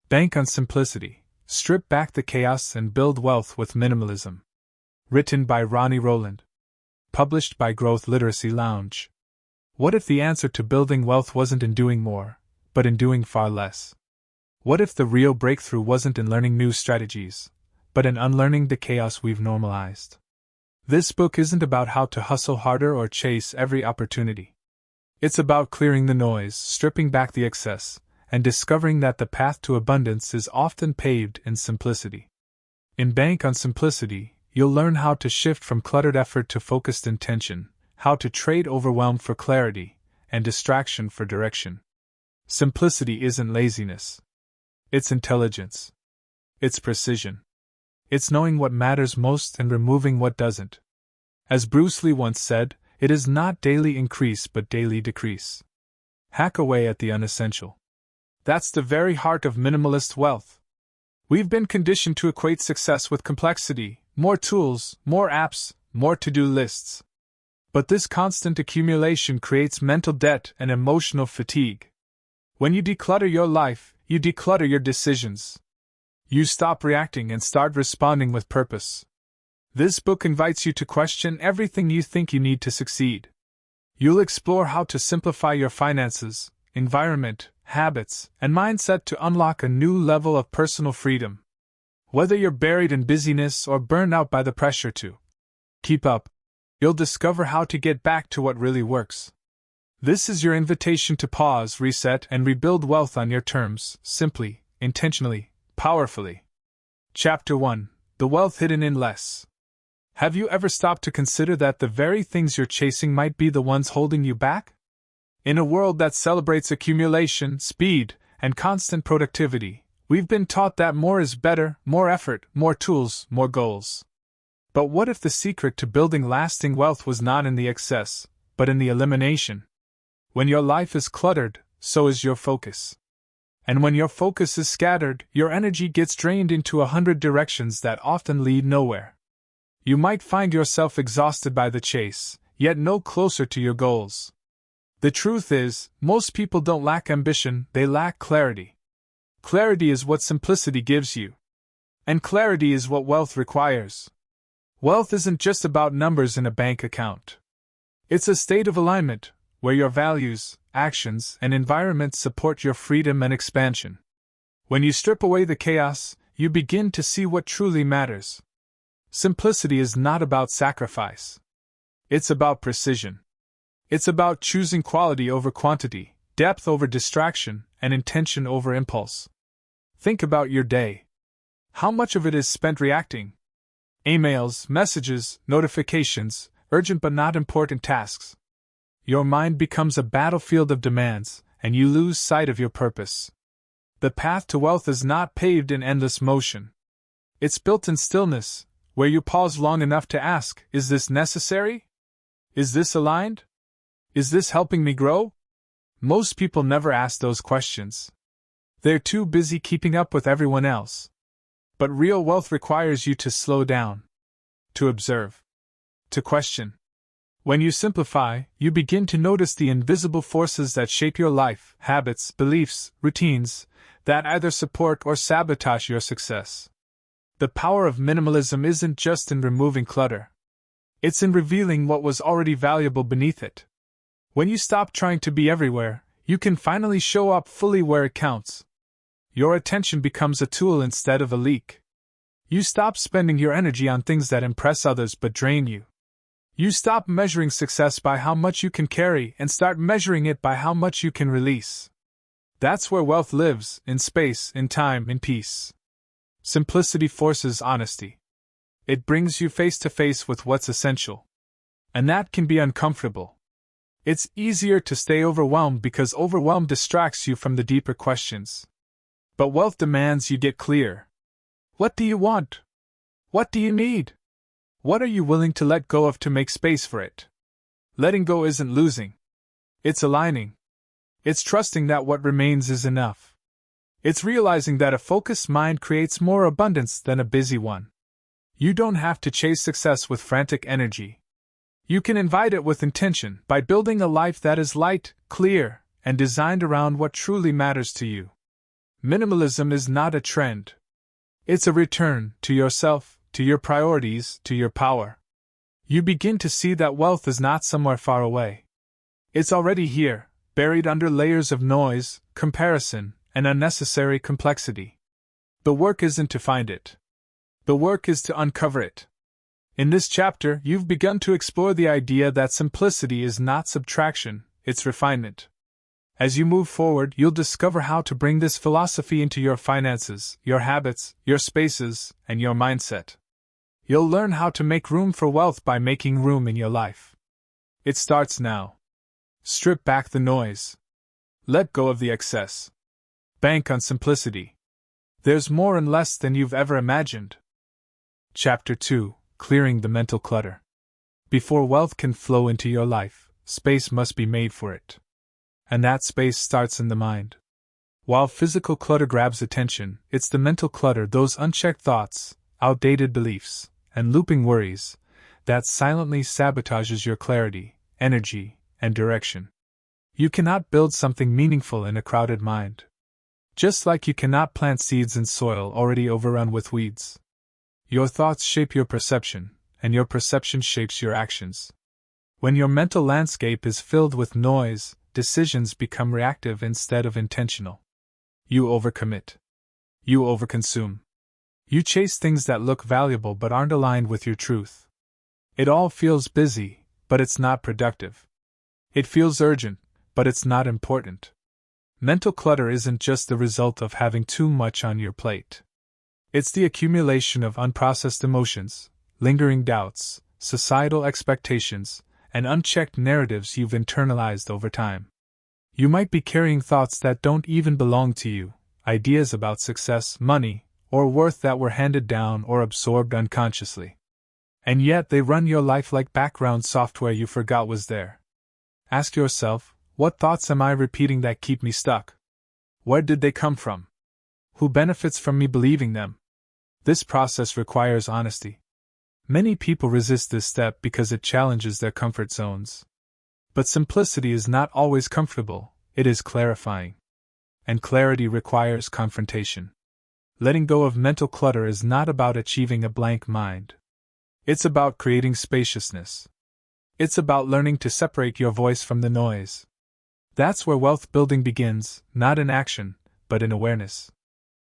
Bank on Simplicity, Strip Back the Chaos and Build Wealth with Minimalism. Written by Ronnie Rowland. Published by Growth Literacy Lounge. What if the answer to building wealth wasn't in doing more, but in doing far less? What if the real breakthrough wasn't in learning new strategies, but in unlearning the chaos we've normalized? This book isn't about how to hustle harder or chase every opportunity. It's about clearing the noise, stripping back the excess, and discovering that the path to abundance is often paved in simplicity. In Bank on Simplicity, you'll learn how to shift from cluttered effort to focused intention, how to trade overwhelm for clarity, and distraction for direction. Simplicity isn't laziness. It's intelligence. It's precision. It's knowing what matters most and removing what doesn't. As Bruce Lee once said, it is not daily increase but daily decrease. Hack away at the unessential. That's the very heart of minimalist wealth. We've been conditioned to equate success with complexity, more tools, more apps, more to-do lists. But this constant accumulation creates mental debt and emotional fatigue. When you declutter your life, you declutter your decisions. You stop reacting and start responding with purpose. This book invites you to question everything you think you need to succeed. You'll explore how to simplify your finances, environment, habits, and mindset to unlock a new level of personal freedom. Whether you're buried in busyness or burned out by the pressure to keep up, you'll discover how to get back to what really works. This is your invitation to pause, reset, and rebuild wealth on your terms, simply, intentionally, powerfully. Chapter 1: The Wealth Hidden in Less. Have you ever stopped to consider that the very things you're chasing might be the ones holding you back? In a world that celebrates accumulation, speed, and constant productivity, we've been taught that more is better, more effort, more tools, more goals. But what if the secret to building lasting wealth was not in the excess, but in the elimination? When your life is cluttered, so is your focus. And when your focus is scattered, your energy gets drained into 100 directions that often lead nowhere. You might find yourself exhausted by the chase, yet no closer to your goals. The truth is, most people don't lack ambition, they lack clarity. Clarity is what simplicity gives you. And clarity is what wealth requires. Wealth isn't just about numbers in a bank account. It's a state of alignment, where your values, actions, and environment support your freedom and expansion. When you strip away the chaos, you begin to see what truly matters. Simplicity is not about sacrifice. It's about precision. It's about choosing quality over quantity, depth over distraction, and intention over impulse. Think about your day. How much of it is spent reacting? Emails, messages, notifications, urgent but not important tasks. Your mind becomes a battlefield of demands, and you lose sight of your purpose. The path to wealth is not paved in endless motion. It's built in stillness, where you pause long enough to ask, is this necessary? Is this aligned? Is this helping me grow? Most people never ask those questions. They're too busy keeping up with everyone else. But real wealth requires you to slow down, to observe, to question. When you simplify, you begin to notice the invisible forces that shape your life, habits, beliefs, routines, that either support or sabotage your success. The power of minimalism isn't just in removing clutter. It's in revealing what was already valuable beneath it. When you stop trying to be everywhere, you can finally show up fully where it counts. Your attention becomes a tool instead of a leak. You stop spending your energy on things that impress others but drain you. You stop measuring success by how much you can carry and start measuring it by how much you can release. That's where wealth lives, in space, in time, in peace. Simplicity forces honesty. It brings you face to face with what's essential. And that can be uncomfortable. It's easier to stay overwhelmed because overwhelm distracts you from the deeper questions. But wealth demands you get clear. What do you want? What do you need? What are you willing to let go of to make space for it? Letting go isn't losing. It's aligning. It's trusting that what remains is enough. It's realizing that a focused mind creates more abundance than a busy one. You don't have to chase success with frantic energy. You can invite it with intention by building a life that is light, clear, and designed around what truly matters to you. Minimalism is not a trend. It's a return to yourself, to your priorities, to your power. You begin to see that wealth is not somewhere far away. It's already here, buried under layers of noise, comparison, and unnecessary complexity. The work isn't to find it. The work is to uncover it. In this chapter, you've begun to explore the idea that simplicity is not subtraction, it's refinement. As you move forward, you'll discover how to bring this philosophy into your finances, your habits, your spaces, and your mindset. You'll learn how to make room for wealth by making room in your life. It starts now. Strip back the noise. Let go of the excess. Bank on simplicity. There's more and less than you've ever imagined. Chapter 2: Clearing the Mental Clutter. Before wealth can flow into your life, space must be made for it. And that space starts in the mind. While physical clutter grabs attention, it's the mental clutter, those unchecked thoughts, outdated beliefs, and looping worries, that silently sabotages your clarity, energy, and direction. You cannot build something meaningful in a crowded mind. Just like you cannot plant seeds in soil already overrun with weeds. Your thoughts shape your perception, and your perception shapes your actions. When your mental landscape is filled with noise, decisions become reactive instead of intentional. You overcommit. You overconsume. You chase things that look valuable but aren't aligned with your truth. It all feels busy, but it's not productive. It feels urgent, but it's not important. Mental clutter isn't just the result of having too much on your plate. It's the accumulation of unprocessed emotions, lingering doubts, societal expectations, and unchecked narratives you've internalized over time. You might be carrying thoughts that don't even belong to you, ideas about success, money, or worth that were handed down or absorbed unconsciously. And yet they run your life like background software you forgot was there. Ask yourself, what thoughts am I repeating that keep me stuck? Where did they come from? Who benefits from me believing them? This process requires honesty. Many people resist this step because it challenges their comfort zones. But simplicity is not always comfortable, it is clarifying. And clarity requires confrontation. Letting go of mental clutter is not about achieving a blank mind. It's about creating spaciousness. It's about learning to separate your voice from the noise. That's where wealth building begins, not in action, but in awareness.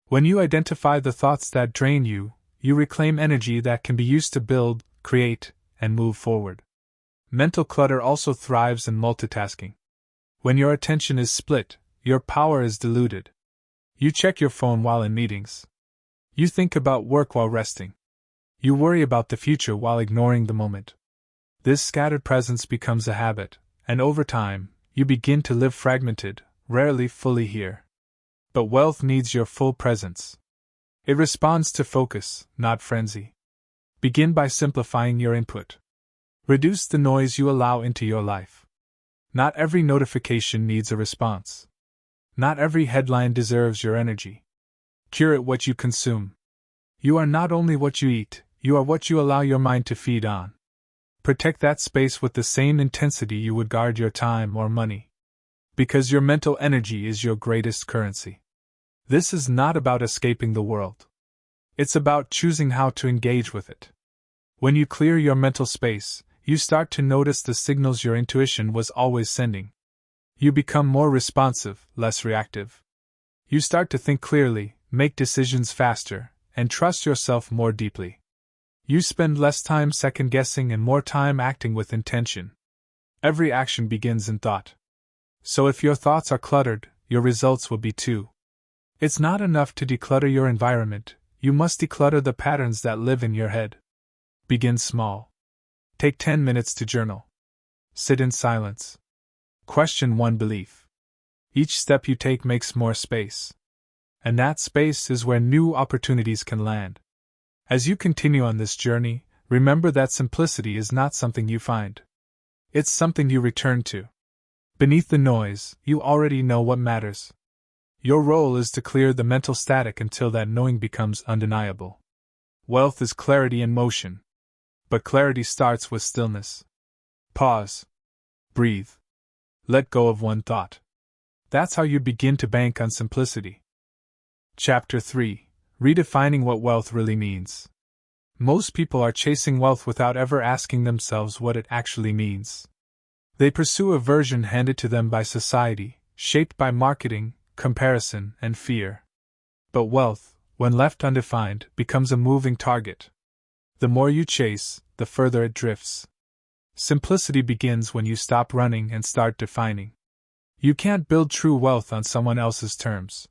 When you identify the thoughts that drain you, you reclaim energy that can be used to build, create, and move forward. Mental clutter also thrives in multitasking. When your attention is split, your power is diluted. You check your phone while in meetings. You think about work while resting. You worry about the future while ignoring the moment. This scattered presence becomes a habit, and over time, you begin to live fragmented, rarely fully here. But wealth needs your full presence. It responds to focus, not frenzy. Begin by simplifying your input. Reduce the noise you allow into your life. Not every notification needs a response. Not every headline deserves your energy. Curate what you consume. You are not only what you eat, you are what you allow your mind to feed on. Protect that space with the same intensity you would guard your time or money. Because your mental energy is your greatest currency. This is not about escaping the world. It's about choosing how to engage with it. When you clear your mental space, you start to notice the signals your intuition was always sending. You become more responsive, less reactive. You start to think clearly, make decisions faster, and trust yourself more deeply. You spend less time second-guessing and more time acting with intention. Every action begins in thought. So if your thoughts are cluttered, your results will be too. It's not enough to declutter your environment, you must declutter the patterns that live in your head. Begin small. Take 10 minutes to journal. Sit in silence. Question one belief. Each step you take makes more space. And that space is where new opportunities can land. As you continue on this journey, remember that simplicity is not something you find. It's something you return to. Beneath the noise, you already know what matters. Your role is to clear the mental static until that knowing becomes undeniable. Wealth is clarity in motion. But clarity starts with stillness. Pause. Breathe. Let go of one thought. That's how you begin to bank on simplicity. Chapter 3: Redefining what wealth really means. Most people are chasing wealth without ever asking themselves what it actually means. They pursue a version handed to them by society, shaped by marketing, comparison, and fear. But wealth, when left undefined, becomes a moving target. The more you chase, the further it drifts. Simplicity begins when you stop running and start defining. You can't build true wealth on someone else's terms.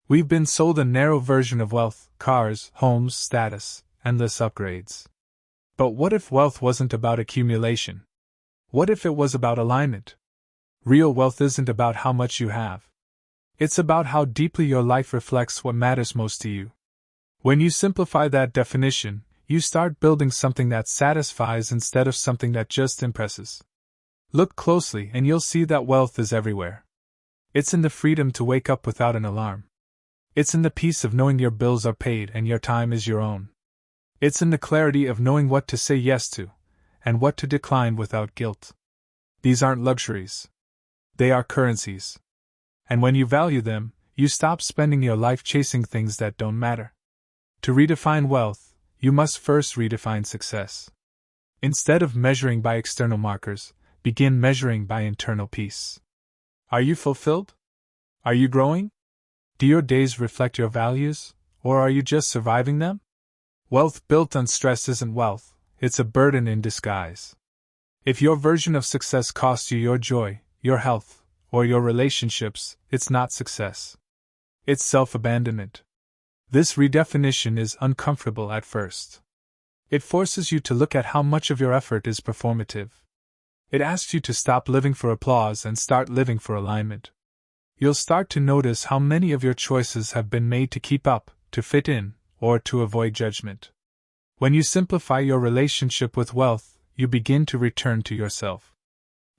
We've been sold a narrow version of wealth: cars, homes, status, endless upgrades. But what if wealth wasn't about accumulation? What if it was about alignment? Real wealth isn't about how much you have. It's about how deeply your life reflects what matters most to you. When you simplify that definition, you start building something that satisfies instead of something that just impresses. Look closely and you'll see that wealth is everywhere. It's in the freedom to wake up without an alarm. It's in the peace of knowing your bills are paid and your time is your own. It's in the clarity of knowing what to say yes to, and what to decline without guilt. These aren't luxuries. They are currencies. And when you value them, you stop spending your life chasing things that don't matter. To redefine wealth, you must first redefine success. Instead of measuring by external markers, begin measuring by internal peace. Are you fulfilled? Are you growing? Do your days reflect your values, or are you just surviving them? Wealth built on stress isn't wealth, it's a burden in disguise. If your version of success costs you your joy, your health, or your relationships, it's not success. It's self-abandonment. This redefinition is uncomfortable at first. It forces you to look at how much of your effort is performative. It asks you to stop living for applause and start living for alignment. You'll start to notice how many of your choices have been made to keep up, to fit in, or to avoid judgment. When you simplify your relationship with wealth, you begin to return to yourself.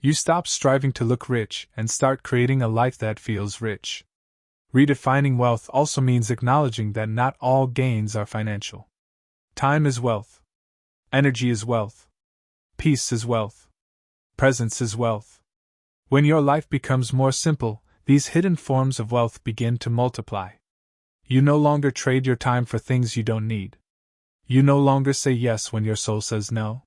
You stop striving to look rich and start creating a life that feels rich. Redefining wealth also means acknowledging that not all gains are financial. Time is wealth. Energy is wealth. Peace is wealth. Presence is wealth. When your life becomes more simple, these hidden forms of wealth begin to multiply. You no longer trade your time for things you don't need. You no longer say yes when your soul says no.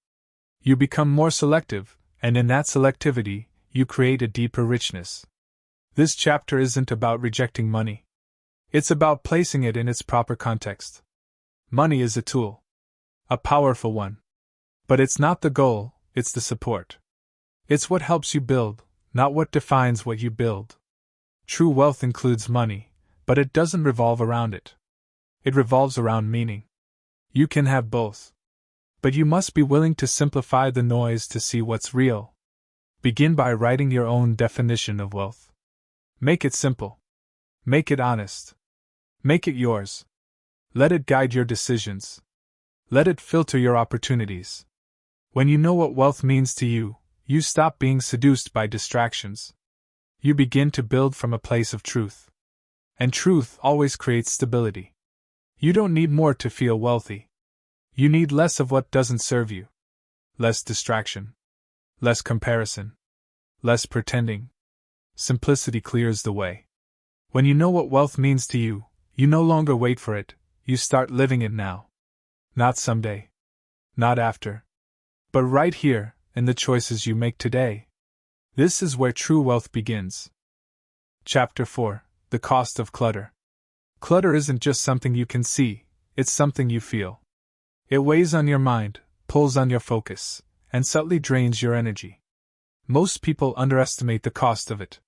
You become more selective, and in that selectivity, you create a deeper richness. This chapter isn't about rejecting money. It's about placing it in its proper context. Money is a tool. A powerful one. But it's not the goal, it's the support. It's what helps you build, not what defines what you build. True wealth includes money, but it doesn't revolve around it. It revolves around meaning. You can have both. But you must be willing to simplify the noise to see what's real. Begin by writing your own definition of wealth. Make it simple. Make it honest. Make it yours. Let it guide your decisions. Let it filter your opportunities. When you know what wealth means to you, you stop being seduced by distractions. You begin to build from a place of truth. And truth always creates stability. You don't need more to feel wealthy. You need less of what doesn't serve you. Less distraction. Less comparison. Less pretending. Simplicity clears the way. When you know what wealth means to you, you no longer wait for it, you start living it now. Not someday. Not after. But right here, in the choices you make today. This is where true wealth begins. Chapter 4: The Cost of Clutter. Clutter isn't just something you can see, it's something you feel. It weighs on your mind, pulls on your focus, and subtly drains your energy. Most people underestimate the cost of it.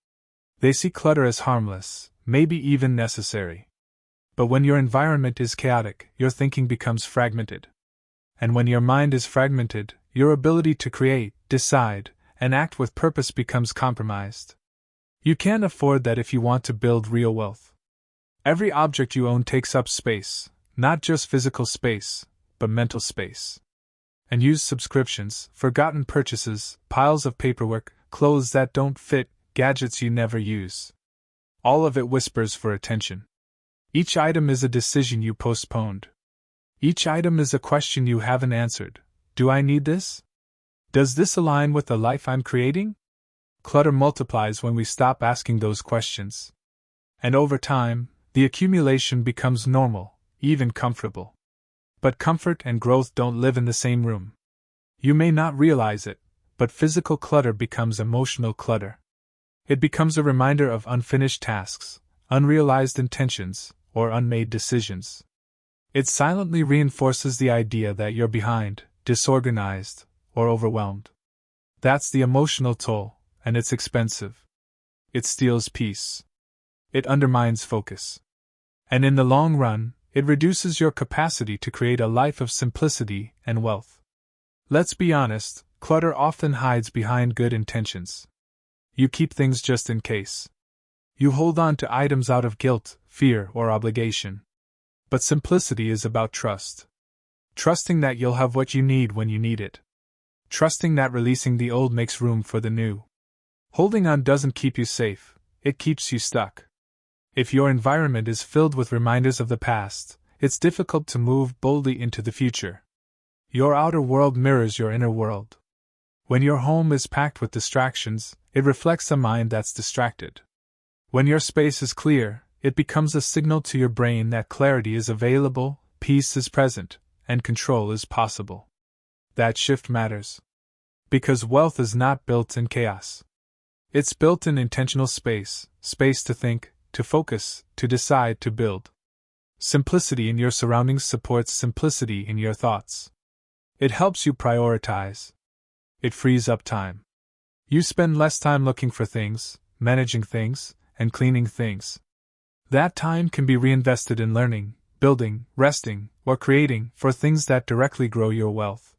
They see clutter as harmless, maybe even necessary. But when your environment is chaotic, your thinking becomes fragmented. And when your mind is fragmented, your ability to create, decide, and act with purpose becomes compromised. You can't afford that if you want to build real wealth. Every object you own takes up space, not just physical space, but mental space. And used subscriptions, forgotten purchases, piles of paperwork, clothes that don't fit, gadgets you never use. All of it whispers for attention. Each item is a decision you postponed. Each item is a question you haven't answered. Do I need this? Does this align with the life I'm creating? Clutter multiplies when we stop asking those questions. And over time, The accumulation becomes normal, even comfortable. But comfort and growth don't live in the same room. You may not realize it, but physical clutter becomes emotional clutter. It becomes a reminder of unfinished tasks, unrealized intentions, or unmade decisions. It silently reinforces the idea that you're behind, disorganized, or overwhelmed. That's the emotional toll, and it's expensive. It steals peace. It undermines focus. And in the long run, it reduces your capacity to create a life of simplicity and wealth. Let's be honest, clutter often hides behind good intentions. You keep things just in case. You hold on to items out of guilt, fear, or obligation. But simplicity is about trust. Trusting that you'll have what you need when you need it. Trusting that releasing the old makes room for the new. Holding on doesn't keep you safe, it keeps you stuck. If your environment is filled with reminders of the past, it's difficult to move boldly into the future. Your outer world mirrors your inner world. When your home is packed with distractions, it reflects a mind that's distracted. When your space is clear, it becomes a signal to your brain that clarity is available, peace is present, and control is possible. That shift matters. Because wealth is not built in chaos. It's built in intentional space, space to think, to focus, to decide, to build. Simplicity in your surroundings supports simplicity in your thoughts. It helps you prioritize. It frees up time. You spend less time looking for things, managing things, and cleaning things. That time can be reinvested in learning, building, resting, or creating for things that directly grow your wealth.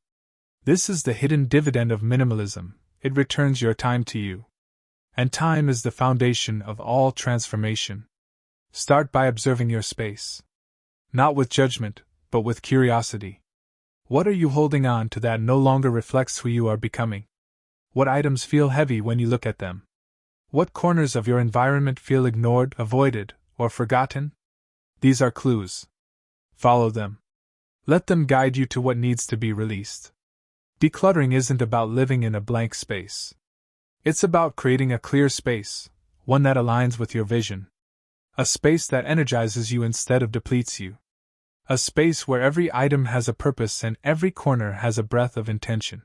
This is the hidden dividend of minimalism. It returns your time to you. And time is the foundation of all transformation. Start by observing your space. Not with judgment, but with curiosity. What are you holding on to that no longer reflects who you are becoming? What items feel heavy when you look at them? What corners of your environment feel ignored, avoided, or forgotten? These are clues. Follow them. Let them guide you to what needs to be released. Decluttering isn't about living in a blank space. It's about creating a clear space, one that aligns with your vision. A space that energizes you instead of depletes you. A space where every item has a purpose and every corner has a breath of intention.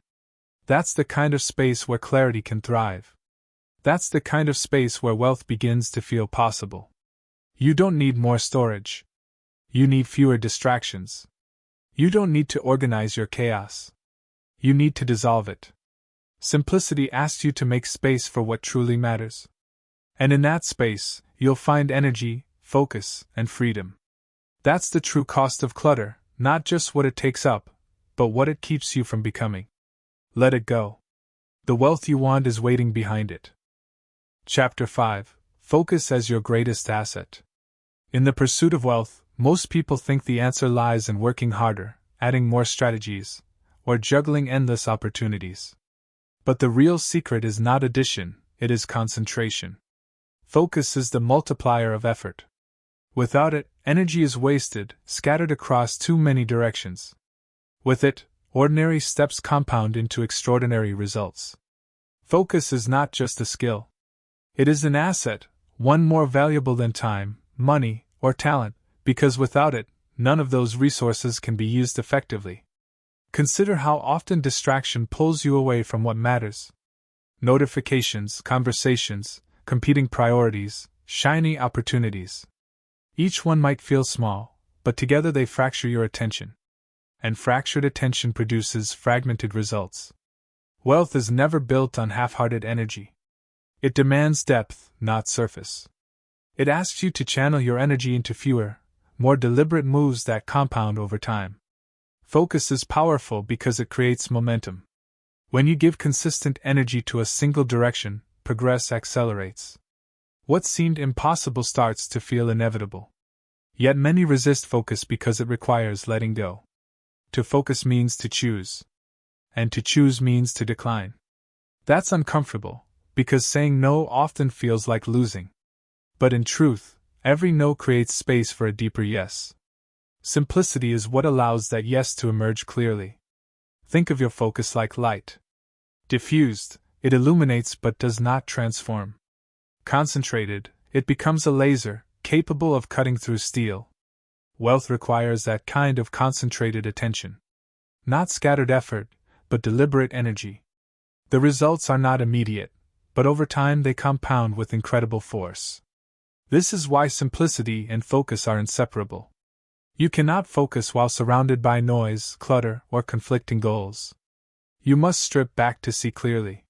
That's the kind of space where clarity can thrive. That's the kind of space where wealth begins to feel possible. You don't need more storage. You need fewer distractions. You don't need to organize your chaos. You need to dissolve it. Simplicity asks you to make space for what truly matters. And in that space, you'll find energy, focus, and freedom. That's the true cost of clutter, not just what it takes up, but what it keeps you from becoming. Let it go. The wealth you want is waiting behind it. Chapter 5. Focus as your greatest asset. In the pursuit of wealth, most people think the answer lies in working harder, adding more strategies, or juggling endless opportunities. But the real secret is not addition, it is concentration. Focus is the multiplier of effort. Without it, energy is wasted, scattered across too many directions. With it, ordinary steps compound into extraordinary results. Focus is not just a skill. It is an asset, one more valuable than time, money, or talent, because without it, none of those resources can be used effectively. Consider how often distraction pulls you away from what matters. Notifications, conversations, competing priorities, shiny opportunities. Each one might feel small, but together they fracture your attention. And fractured attention produces fragmented results. Wealth is never built on half-hearted energy. It demands depth, not surface. It asks you to channel your energy into fewer, more deliberate moves that compound over time. Focus is powerful because it creates momentum. When you give consistent energy to a single direction, progress accelerates. What seemed impossible starts to feel inevitable. Yet many resist focus because it requires letting go. To focus means to choose. And to choose means to decline. That's uncomfortable, because saying no often feels like losing. But in truth, every no creates space for a deeper yes. Simplicity is what allows that yes to emerge clearly. Think of your focus like light. Diffused, it illuminates but does not transform. Concentrated, it becomes a laser, capable of cutting through steel. Wealth requires that kind of concentrated attention. Not scattered effort, but deliberate energy. The results are not immediate, but over time they compound with incredible force. This is why simplicity and focus are inseparable. You cannot focus while surrounded by noise, clutter, or conflicting goals. You must strip back to see clearly.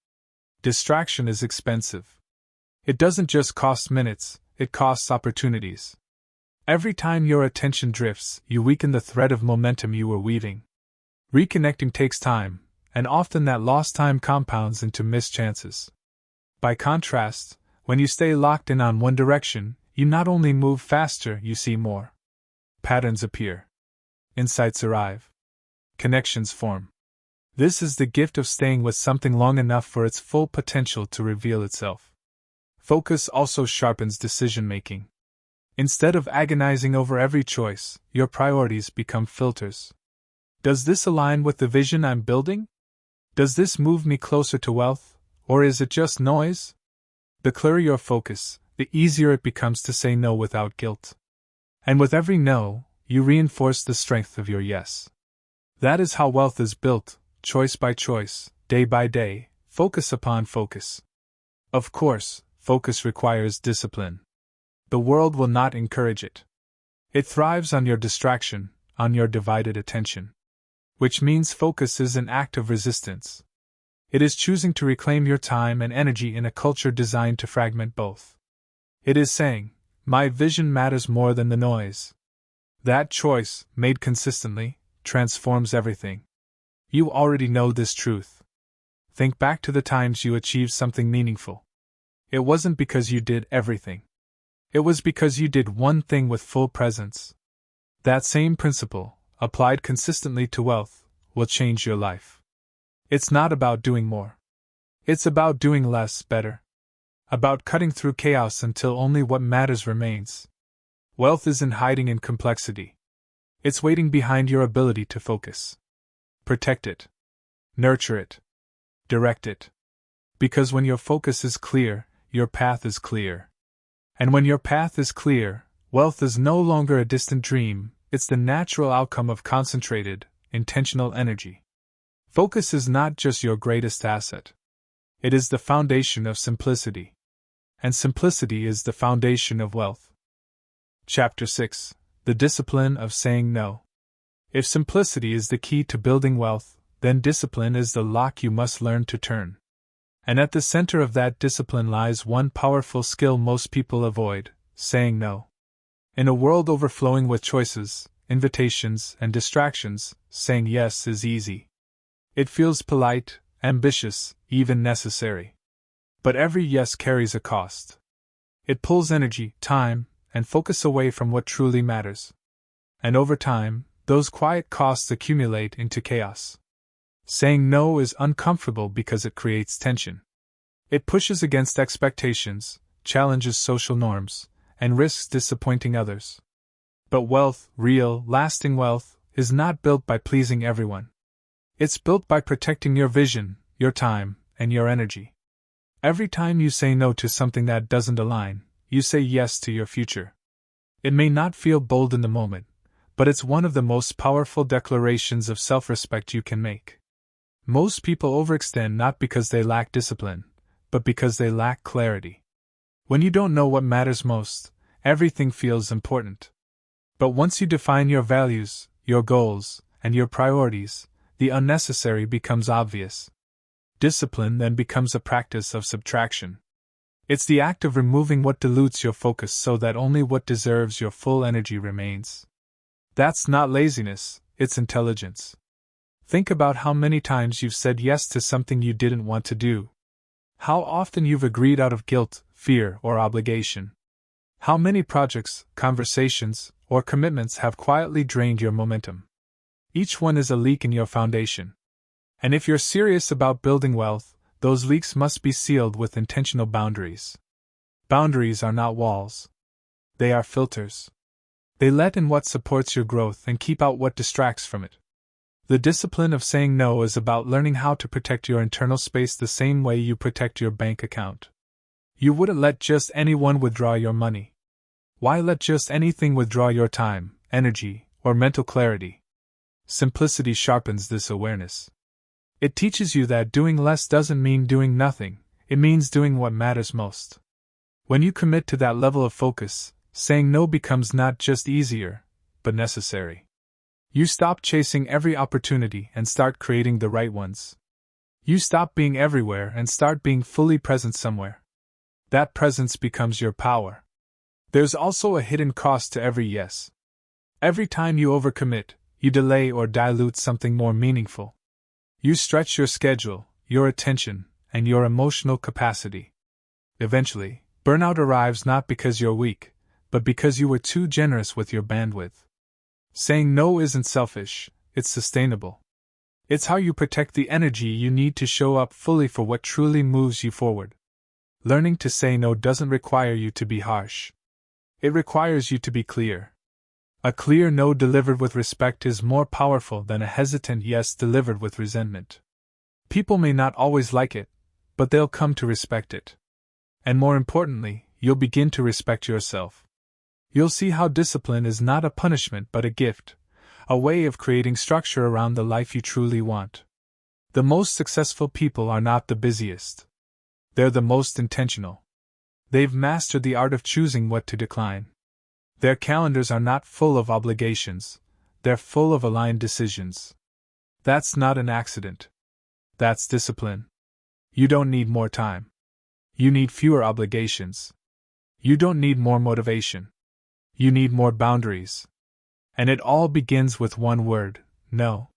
Distraction is expensive. It doesn't just cost minutes, it costs opportunities. Every time your attention drifts, you weaken the thread of momentum you were weaving. Reconnecting takes time, and often that lost time compounds into missed chances. By contrast, when you stay locked in on one direction, you not only move faster, you see more. Patterns appear. Insights arrive. Connections form. This is the gift of staying with something long enough for its full potential to reveal itself. Focus also sharpens decision-making. Instead of agonizing over every choice, your priorities become filters. Does this align with the vision I'm building? Does this move me closer to wealth, or is it just noise? The clearer your focus, the easier it becomes to say no without guilt. And with every no, you reinforce the strength of your yes. That is how wealth is built, choice by choice, day by day, focus upon focus. Of course, focus requires discipline. The world will not encourage it. It thrives on your distraction, on your divided attention. Which means focus is an act of resistance. It is choosing to reclaim your time and energy in a culture designed to fragment both. It is saying, my vision matters more than the noise. That choice, made consistently, transforms everything. You already know this truth. Think back to the times you achieved something meaningful. It wasn't because you did everything. It was because you did one thing with full presence. That same principle, applied consistently to wealth, will change your life. It's not about doing more. It's about doing less better. About cutting through chaos until only what matters remains. Wealth isn't hiding in complexity. It's waiting behind your ability to focus. Protect it. Nurture it. Direct it. Because when your focus is clear, your path is clear. And when your path is clear, wealth is no longer a distant dream, it's the natural outcome of concentrated, intentional energy. Focus is not just your greatest asset. It is the foundation of simplicity. And simplicity is the foundation of wealth. Chapter 6: The Discipline of Saying No. If simplicity is the key to building wealth, then discipline is the lock you must learn to turn. And at the center of that discipline lies one powerful skill most people avoid: saying no. In a world overflowing with choices, invitations, and distractions, saying yes is easy. It feels polite, ambitious, even necessary. But every yes carries a cost. It pulls energy, time, and focus away from what truly matters. And over time, those quiet costs accumulate into chaos. Saying no is uncomfortable because it creates tension. It pushes against expectations, challenges social norms, and risks disappointing others. But wealth, real, lasting wealth, is not built by pleasing everyone. It's built by protecting your vision, your time, and your energy. Every time you say no to something that doesn't align, you say yes to your future. It may not feel bold in the moment, but it's one of the most powerful declarations of self-respect you can make. Most people overextend not because they lack discipline, but because they lack clarity. When you don't know what matters most, everything feels important. But once you define your values, your goals, and your priorities, the unnecessary becomes obvious. Discipline then becomes a practice of subtraction. It's the act of removing what dilutes your focus so that only what deserves your full energy remains. That's not laziness, it's intelligence. Think about how many times you've said yes to something you didn't want to do. How often you've agreed out of guilt, fear, or obligation. How many projects, conversations, or commitments have quietly drained your momentum. Each one is a leak in your foundation. And if you're serious about building wealth, those leaks must be sealed with intentional boundaries. Boundaries are not walls. They are filters. They let in what supports your growth and keep out what distracts from it. The discipline of saying no is about learning how to protect your internal space the same way you protect your bank account. You wouldn't let just anyone withdraw your money. Why let just anything withdraw your time, energy, or mental clarity? Simplicity sharpens this awareness. It teaches you that doing less doesn't mean doing nothing, it means doing what matters most. When you commit to that level of focus, saying no becomes not just easier, but necessary. You stop chasing every opportunity and start creating the right ones. You stop being everywhere and start being fully present somewhere. That presence becomes your power. There's also a hidden cost to every yes. Every time you overcommit, you delay or dilute something more meaningful. You stretch your schedule, your attention, and your emotional capacity. Eventually, burnout arrives not because you're weak, but because you were too generous with your bandwidth. Saying no isn't selfish, it's sustainable. It's how you protect the energy you need to show up fully for what truly moves you forward. Learning to say no doesn't require you to be harsh. It requires you to be clear. A clear no delivered with respect is more powerful than a hesitant yes delivered with resentment. People may not always like it, but they'll come to respect it. And more importantly, you'll begin to respect yourself. You'll see how discipline is not a punishment but a gift, a way of creating structure around the life you truly want. The most successful people are not the busiest. They're the most intentional. They've mastered the art of choosing what to decline. Their calendars are not full of obligations, they're full of aligned decisions. That's not an accident. That's discipline. You don't need more time. You need fewer obligations. You don't need more motivation. You need more boundaries. And it all begins with one word: no.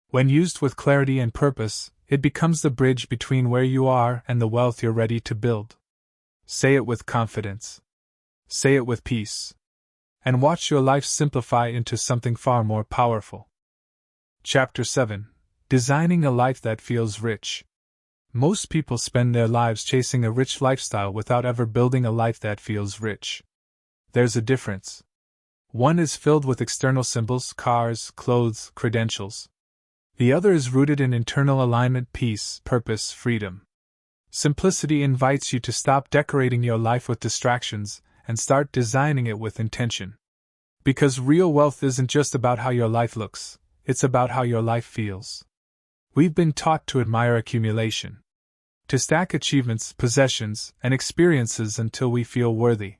When used with clarity and purpose, it becomes the bridge between where you are and the wealth you're ready to build. Say it with confidence. Say it with peace. And watch your life simplify into something far more powerful. Chapter 7: Designing a Life That Feels Rich. Most people spend their lives chasing a rich lifestyle without ever building a life that feels rich. There's a difference. One is filled with external symbols, cars, clothes, credentials. The other is rooted in internal alignment, peace, purpose, freedom. Simplicity invites you to stop decorating your life with distractions and start designing it with intention. Because real wealth isn't just about how your life looks, it's about how your life feels. We've been taught to admire accumulation, to stack achievements, possessions, and experiences until we feel worthy.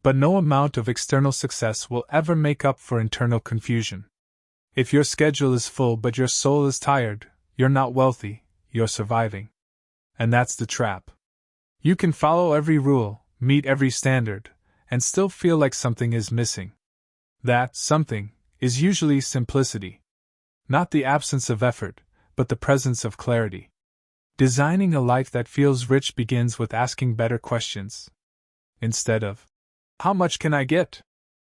But no amount of external success will ever make up for internal confusion. If your schedule is full but your soul is tired, you're not wealthy, you're surviving. And that's the trap. You can follow every rule, meet every standard, and still feel like something is missing. That something is usually simplicity. Not the absence of effort, but the presence of clarity. Designing a life that feels rich begins with asking better questions. Instead of, "How much can I get?"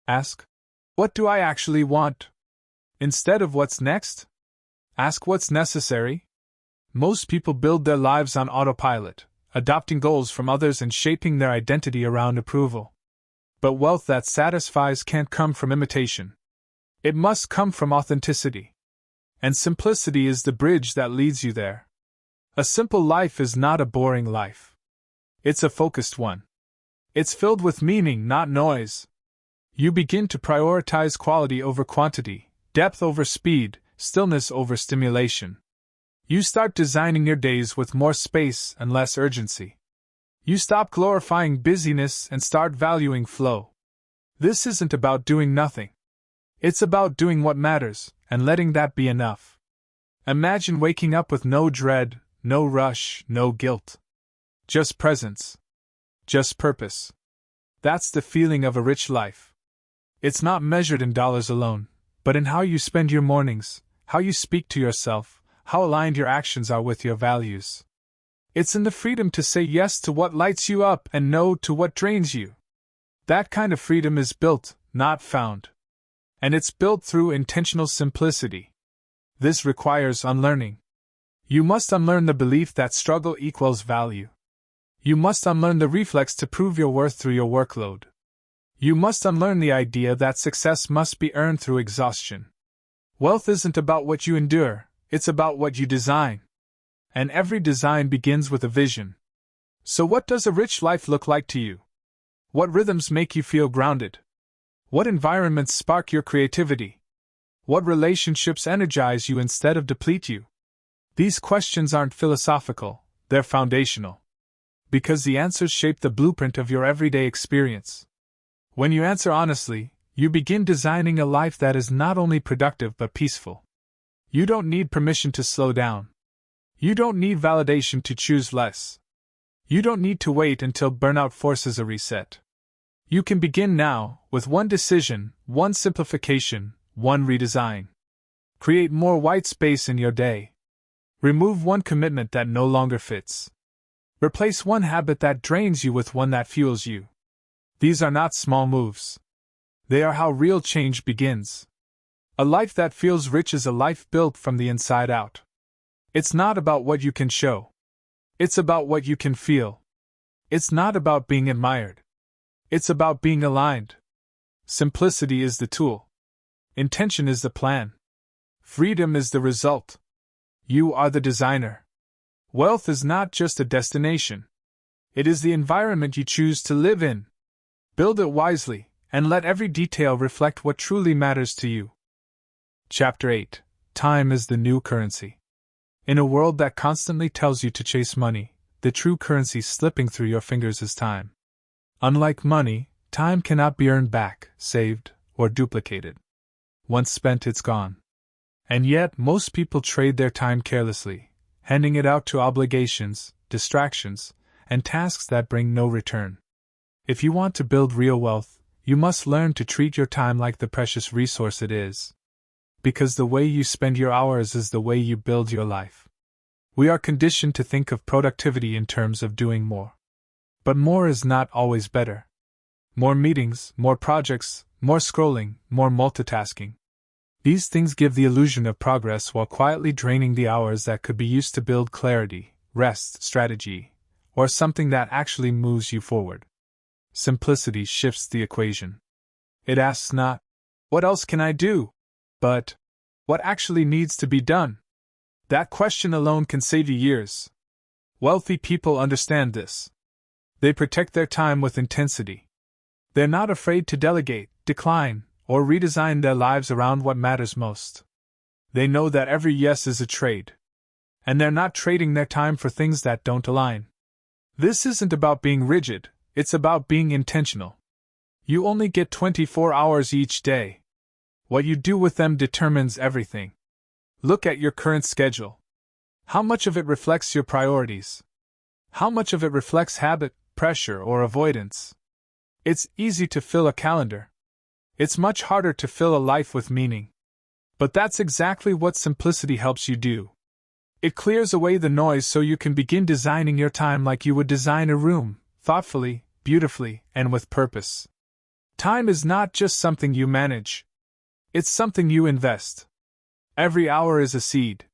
ask, "What do I actually want?" Instead of "What's next?" ask what's necessary. Most people build their lives on autopilot, adopting goals from others and shaping their identity around approval. But wealth that satisfies can't come from imitation. It must come from authenticity. And simplicity is the bridge that leads you there. A simple life is not a boring life. It's a focused one. It's filled with meaning, not noise. You begin to prioritize quality over quantity, depth over speed, stillness over stimulation. You start designing your days with more space and less urgency. You stop glorifying busyness and start valuing flow. This isn't about doing nothing. It's about doing what matters, and letting that be enough. Imagine waking up with no dread, no rush, no guilt. Just presence. Just purpose. That's the feeling of a rich life. It's not measured in dollars alone, but in how you spend your mornings, how you speak to yourself, how aligned your actions are with your values. It's in the freedom to say yes to what lights you up and no to what drains you. That kind of freedom is built, not found. And it's built through intentional simplicity. This requires unlearning. You must unlearn the belief that struggle equals value. You must unlearn the reflex to prove your worth through your workload. You must unlearn the idea that success must be earned through exhaustion. Wealth isn't about what you endure, it's about what you design. And every design begins with a vision. So what does a rich life look like to you? What rhythms make you feel grounded? What environments spark your creativity? What relationships energize you instead of deplete you? These questions aren't philosophical, they're foundational. Because the answers shape the blueprint of your everyday experience. When you answer honestly, you begin designing a life that is not only productive but peaceful. You don't need permission to slow down. You don't need validation to choose less. You don't need to wait until burnout forces a reset. You can begin now, with one decision, one simplification, one redesign. Create more white space in your day. Remove one commitment that no longer fits. Replace one habit that drains you with one that fuels you. These are not small moves. They are how real change begins. A life that feels rich is a life built from the inside out. It's not about what you can show. It's about what you can feel. It's not about being admired. It's about being aligned. Simplicity is the tool. Intention is the plan. Freedom is the result. You are the designer. Wealth is not just a destination. It is the environment you choose to live in. Build it wisely, and let every detail reflect what truly matters to you. Chapter 8. Time is the new currency. In a world that constantly tells you to chase money, the true currency slipping through your fingers is time. Unlike money, time cannot be earned back, saved, or duplicated. Once spent, it's gone. And yet, most people trade their time carelessly, handing it out to obligations, distractions, and tasks that bring no return. If you want to build real wealth, you must learn to treat your time like the precious resource it is. Because the way you spend your hours is the way you build your life. We are conditioned to think of productivity in terms of doing more. But more is not always better. More meetings, more projects, more scrolling, more multitasking. These things give the illusion of progress while quietly draining the hours that could be used to build clarity, rest, strategy, or something that actually moves you forward. Simplicity shifts the equation. It asks not, "What else can I do?" but, "What actually needs to be done?" That question alone can save you years. Wealthy people understand this. They protect their time with intensity. They're not afraid to delegate, decline, or redesign their lives around what matters most. They know that every yes is a trade. And they're not trading their time for things that don't align. This isn't about being rigid, it's about being intentional. You only get 24 hours each day. What you do with them determines everything. Look at your current schedule. How much of it reflects your priorities? How much of it reflects habit, pressure, or avoidance? It's easy to fill a calendar. It's much harder to fill a life with meaning. But that's exactly what simplicity helps you do. It clears away the noise so you can begin designing your time like you would design a room, thoughtfully, beautifully, and with purpose. Time is not just something you manage. It's something you invest. Every hour is a seed.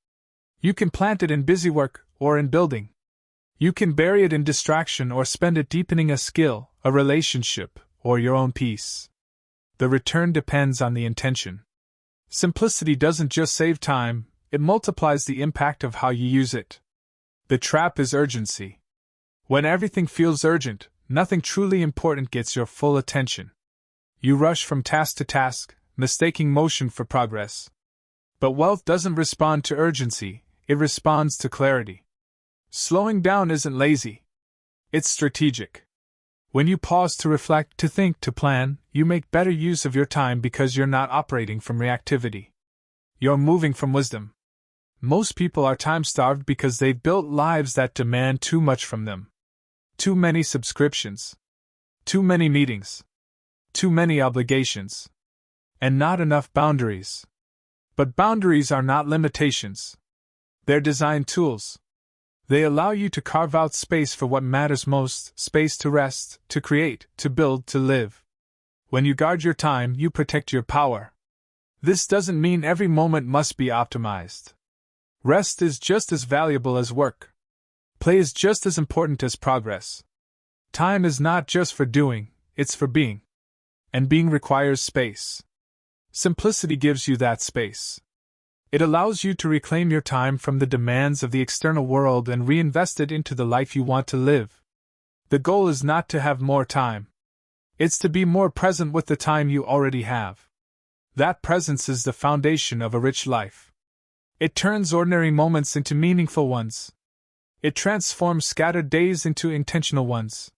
You can plant it in busy work or in building. You can bury it in distraction or spend it deepening a skill, a relationship, or your own peace. The return depends on the intention. Simplicity doesn't just save time, it multiplies the impact of how you use it. The trap is urgency. When everything feels urgent, nothing truly important gets your full attention. You rush from task to task, mistaking motion for progress. But wealth doesn't respond to urgency, it responds to clarity. Slowing down isn't lazy. It's strategic. When you pause to reflect, to think, to plan, you make better use of your time because you're not operating from reactivity. You're moving from wisdom. Most people are time-starved because they've built lives that demand too much from them. Too many subscriptions. Too many meetings. Too many obligations. And not enough boundaries. But boundaries are not limitations. They're design tools. They allow you to carve out space for what matters most, space to rest, to create, to build, to live. When you guard your time, you protect your power. This doesn't mean every moment must be optimized. Rest is just as valuable as work. Play is just as important as progress. Time is not just for doing, it's for being. And being requires space. Simplicity gives you that space. It allows you to reclaim your time from the demands of the external world and reinvest it into the life you want to live. The goal is not to have more time. It's to be more present with the time you already have. That presence is the foundation of a rich life. It turns ordinary moments into meaningful ones. It transforms scattered days into intentional ones.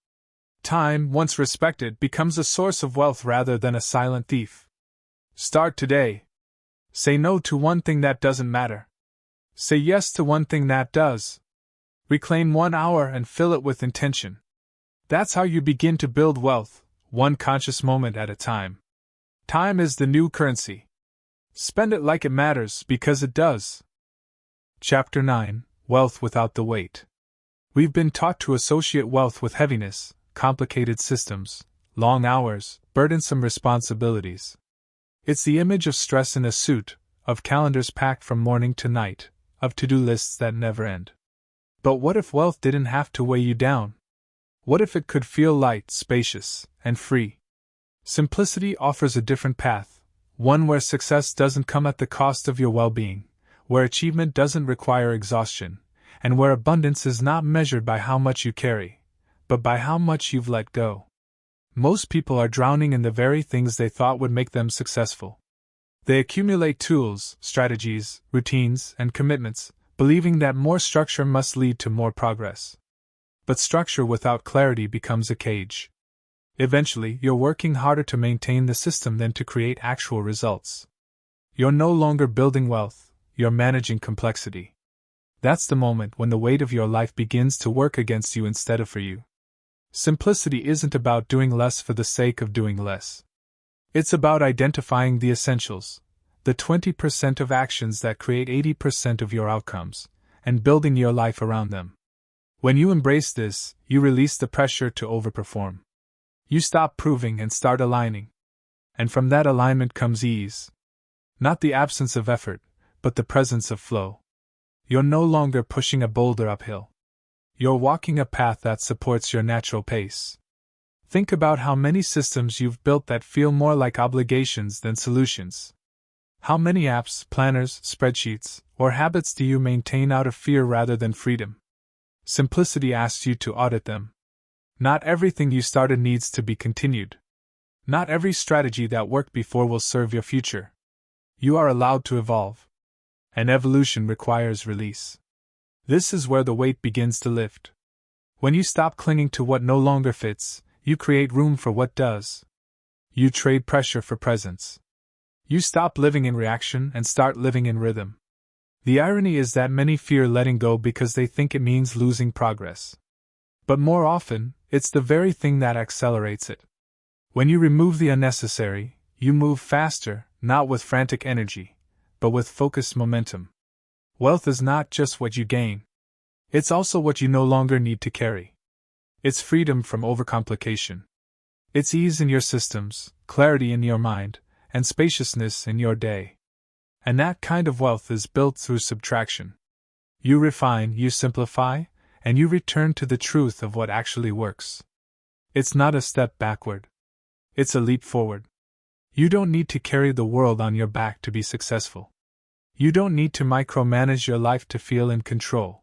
Time, once respected, becomes a source of wealth rather than a silent thief. Start today. Say no to one thing that doesn't matter. Say yes to one thing that does. Reclaim 1 hour and fill it with intention. That's how you begin to build wealth, one conscious moment at a time. Time is the new currency. Spend it like it matters, because it does. Chapter 9: Wealth Without the Weight. We've been taught to associate wealth with heaviness, complicated systems, long hours, burdensome responsibilities. It's the image of stress in a suit, of calendars packed from morning to night, of to-do lists that never end. But what if wealth didn't have to weigh you down? What if it could feel light, spacious, and free? Simplicity offers a different path, one where success doesn't come at the cost of your well-being, where achievement doesn't require exhaustion, and where abundance is not measured by how much you carry, but by how much you've let go. Most people are drowning in the very things they thought would make them successful. They accumulate tools, strategies, routines, and commitments, believing that more structure must lead to more progress. But structure without clarity becomes a cage. Eventually, you're working harder to maintain the system than to create actual results. You're no longer building wealth, you're managing complexity. That's the moment when the weight of your life begins to work against you instead of for you. Simplicity isn't about doing less for the sake of doing less. It's about identifying the essentials, the 20% of actions that create 80% of your outcomes, and building your life around them. When you embrace this, you release the pressure to overperform. You stop proving and start aligning. And from that alignment comes ease. Not the absence of effort, but the presence of flow. You're no longer pushing a boulder uphill. You're walking a path that supports your natural pace. Think about how many systems you've built that feel more like obligations than solutions. How many apps, planners, spreadsheets, or habits do you maintain out of fear rather than freedom? Simplicity asks you to audit them. Not everything you started needs to be continued. Not every strategy that worked before will serve your future. You are allowed to evolve. And evolution requires release. This is where the weight begins to lift. When you stop clinging to what no longer fits, you create room for what does. You trade pressure for presence. You stop living in reaction and start living in rhythm. The irony is that many fear letting go because they think it means losing progress. But more often, it's the very thing that accelerates it. When you remove the unnecessary, you move faster, not with frantic energy, but with focused momentum. Wealth is not just what you gain. It's also what you no longer need to carry. It's freedom from overcomplication. It's ease in your systems, clarity in your mind, and spaciousness in your day. And that kind of wealth is built through subtraction. You refine, you simplify, and you return to the truth of what actually works. It's not a step backward. It's a leap forward. You don't need to carry the world on your back to be successful. You don't need to micromanage your life to feel in control.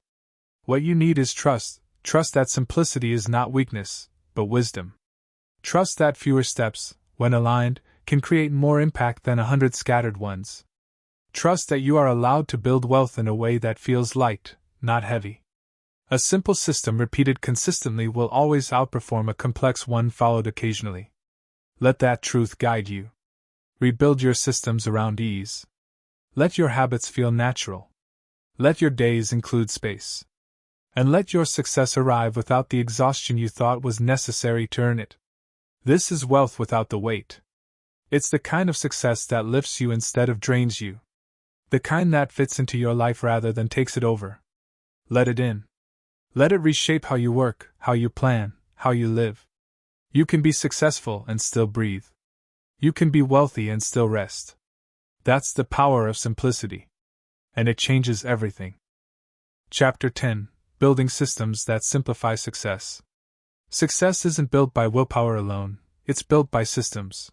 What you need is trust that simplicity is not weakness, but wisdom. Trust that fewer steps, when aligned, can create more impact than 100 scattered ones. Trust that you are allowed to build wealth in a way that feels light, not heavy. A simple system repeated consistently will always outperform a complex one followed occasionally. Let that truth guide you. Rebuild your systems around ease. Let your habits feel natural. Let your days include space. And let your success arrive without the exhaustion you thought was necessary to earn it. This is wealth without the weight. It's the kind of success that lifts you instead of drains you. The kind that fits into your life rather than takes it over. Let it in. Let it reshape how you work, how you plan, how you live. You can be successful and still breathe. You can be wealthy and still rest. That's the power of simplicity. And it changes everything. Chapter 10: Building Systems That Simplify Success. Success isn't built by willpower alone, it's built by systems.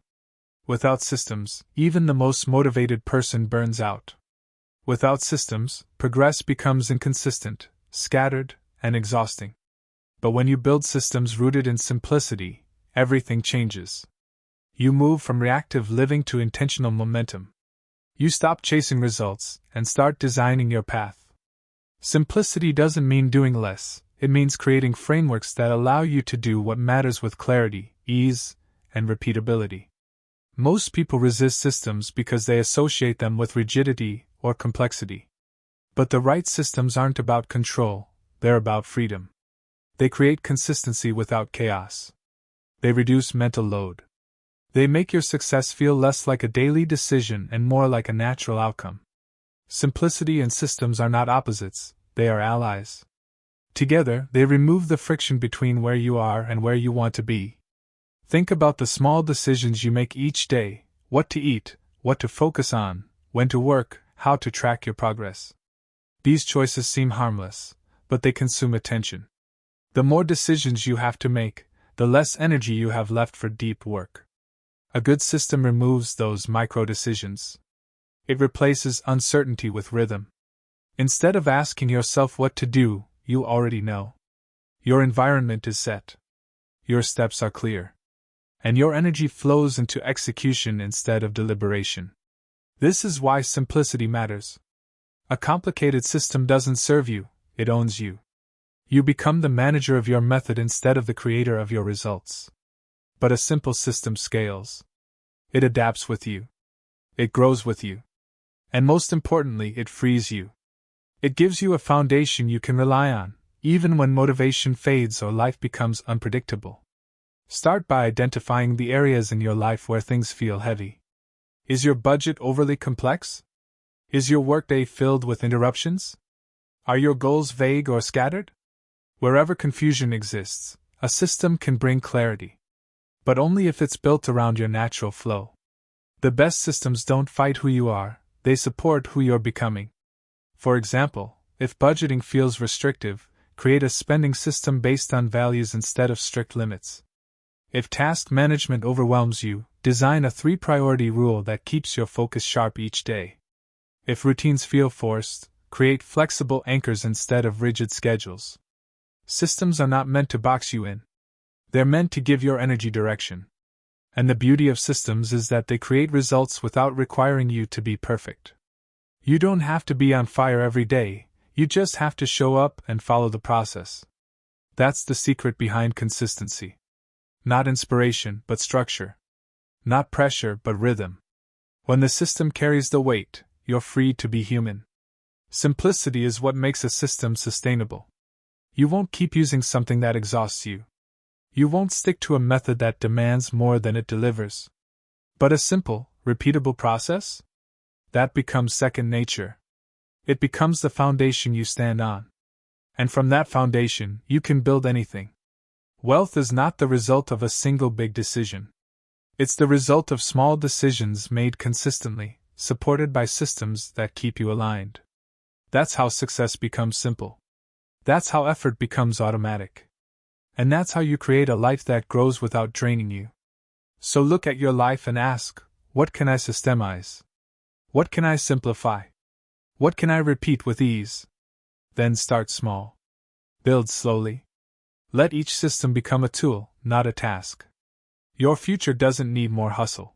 Without systems, even the most motivated person burns out. Without systems, progress becomes inconsistent, scattered, and exhausting. But when you build systems rooted in simplicity, everything changes. You move from reactive living to intentional momentum. You stop chasing results and start designing your path. Simplicity doesn't mean doing less, it means creating frameworks that allow you to do what matters with clarity, ease, and repeatability. Most people resist systems because they associate them with rigidity or complexity. But the right systems aren't about control, they're about freedom. They create consistency without chaos. They reduce mental load. They make your success feel less like a daily decision and more like a natural outcome. Simplicity and systems are not opposites, they are allies. Together, they remove the friction between where you are and where you want to be. Think about the small decisions you make each day: what to eat, what to focus on, when to work, how to track your progress. These choices seem harmless, but they consume attention. The more decisions you have to make, the less energy you have left for deep work. A good system removes those micro-decisions. It replaces uncertainty with rhythm. Instead of asking yourself what to do, you already know. Your environment is set. Your steps are clear. And your energy flows into execution instead of deliberation. This is why simplicity matters. A complicated system doesn't serve you, it owns you. You become the manager of your method instead of the creator of your results. But a simple system scales. It adapts with you. It grows with you. And most importantly, it frees you. It gives you a foundation you can rely on, even when motivation fades or life becomes unpredictable. Start by identifying the areas in your life where things feel heavy. Is your budget overly complex? Is your workday filled with interruptions? Are your goals vague or scattered? Wherever confusion exists, a system can bring clarity. But only if it's built around your natural flow. The best systems don't fight who you are, they support who you're becoming. For example, if budgeting feels restrictive, create a spending system based on values instead of strict limits. If task management overwhelms you, design a 3-priority rule that keeps your focus sharp each day. If routines feel forced, create flexible anchors instead of rigid schedules. Systems are not meant to box you in. They're meant to give your energy direction. And the beauty of systems is that they create results without requiring you to be perfect. You don't have to be on fire every day, you just have to show up and follow the process. That's the secret behind consistency. Not inspiration, but structure. Not pressure, but rhythm. When the system carries the weight, you're free to be human. Simplicity is what makes a system sustainable. You won't keep using something that exhausts you. You won't stick to a method that demands more than it delivers. But a simple, repeatable process? That becomes second nature. It becomes the foundation you stand on. And from that foundation, you can build anything. Wealth is not the result of a single big decision. It's the result of small decisions made consistently, supported by systems that keep you aligned. That's how success becomes simple. That's how effort becomes automatic. And that's how you create a life that grows without draining you. So look at your life and ask, what can I systemize? What can I simplify? What can I repeat with ease? Then start small. Build slowly. Let each system become a tool, not a task. Your future doesn't need more hustle.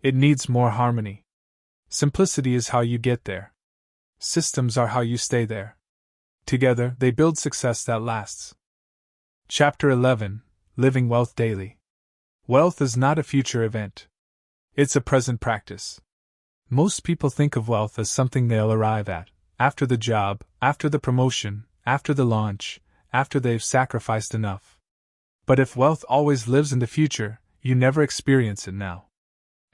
It needs more harmony. Simplicity is how you get there. Systems are how you stay there. Together, they build success that lasts. Chapter 11: Living Wealth Daily. Wealth is not a future event. It's a present practice. Most people think of wealth as something they'll arrive at, after the job, after the promotion, after the launch, after they've sacrificed enough. But if wealth always lives in the future, you never experience it now.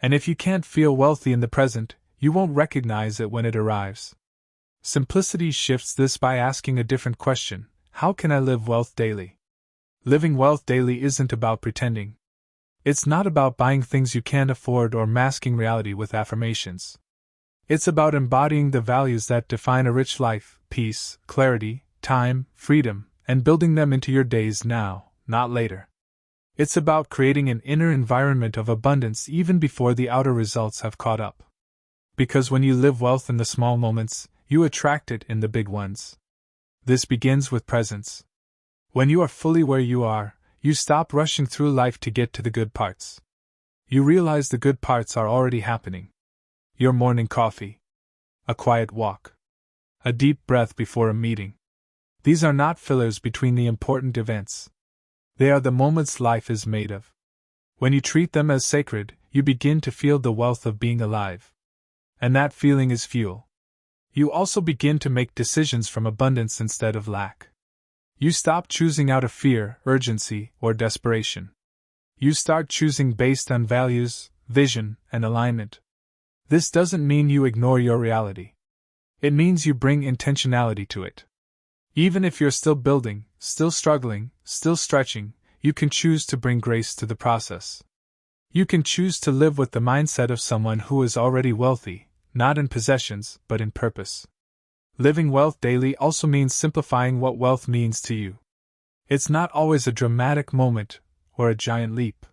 And if you can't feel wealthy in the present, you won't recognize it when it arrives. Simplicity shifts this by asking a different question: how can I live wealth daily? Living wealth daily isn't about pretending. It's not about buying things you can't afford or masking reality with affirmations. It's about embodying the values that define a rich life: peace, clarity, time, freedom, and building them into your days now, not later. It's about creating an inner environment of abundance even before the outer results have caught up. Because when you live wealth in the small moments, you attract it in the big ones. This begins with presence. When you are fully where you are, you stop rushing through life to get to the good parts. You realize the good parts are already happening. Your morning coffee, a quiet walk, a deep breath before a meeting. These are not fillers between the important events. They are the moments life is made of. When you treat them as sacred, you begin to feel the wealth of being alive. And that feeling is fuel. You also begin to make decisions from abundance instead of lack. You stop choosing out of fear, urgency, or desperation. You start choosing based on values, vision, and alignment. This doesn't mean you ignore your reality. It means you bring intentionality to it. Even if you're still building, still struggling, still stretching, you can choose to bring grace to the process. You can choose to live with the mindset of someone who is already wealthy, not in possessions, but in purpose. Living wealth daily also means simplifying what wealth means to you. It's not always a dramatic moment or a giant leap.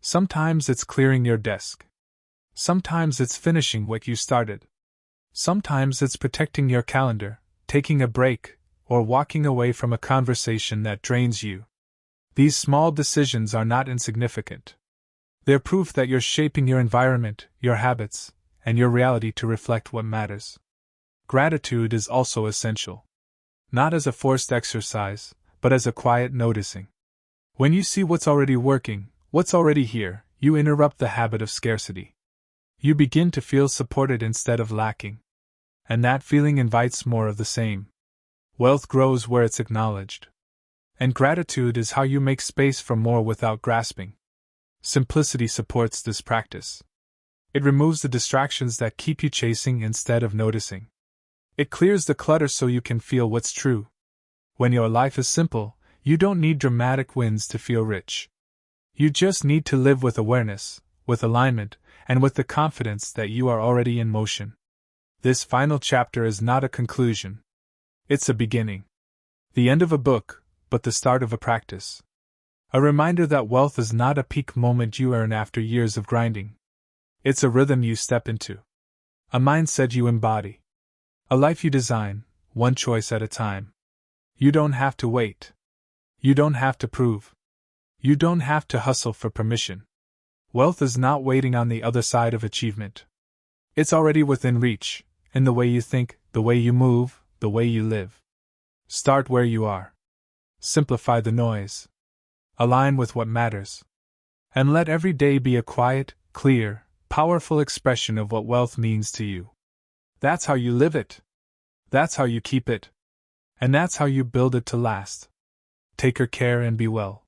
Sometimes it's clearing your desk. Sometimes it's finishing what you started. Sometimes it's protecting your calendar, taking a break, or walking away from a conversation that drains you. These small decisions are not insignificant. They're proof that you're shaping your environment, your habits, and your reality to reflect what matters. Gratitude is also essential. Not as a forced exercise, but as a quiet noticing. When you see what's already working, what's already here, you interrupt the habit of scarcity. You begin to feel supported instead of lacking. And that feeling invites more of the same. Wealth grows where it's acknowledged. And gratitude is how you make space for more without grasping. Simplicity supports this practice. It removes the distractions that keep you chasing instead of noticing. It clears the clutter so you can feel what's true. When your life is simple, you don't need dramatic wins to feel rich. You just need to live with awareness, with alignment, and with the confidence that you are already in motion. This final chapter is not a conclusion. It's a beginning. The end of a book, but the start of a practice. A reminder that wealth is not a peak moment you earn after years of grinding. It's a rhythm you step into. A mindset you embody. A life you design, one choice at a time. You don't have to wait. You don't have to prove. You don't have to hustle for permission. Wealth is not waiting on the other side of achievement. It's already within reach, in the way you think, the way you move, the way you live. Start where you are. Simplify the noise. Align with what matters. And let every day be a quiet, clear, powerful expression of what wealth means to you. That's how you live it. That's how you keep it. And that's how you build it to last. Take care and be well.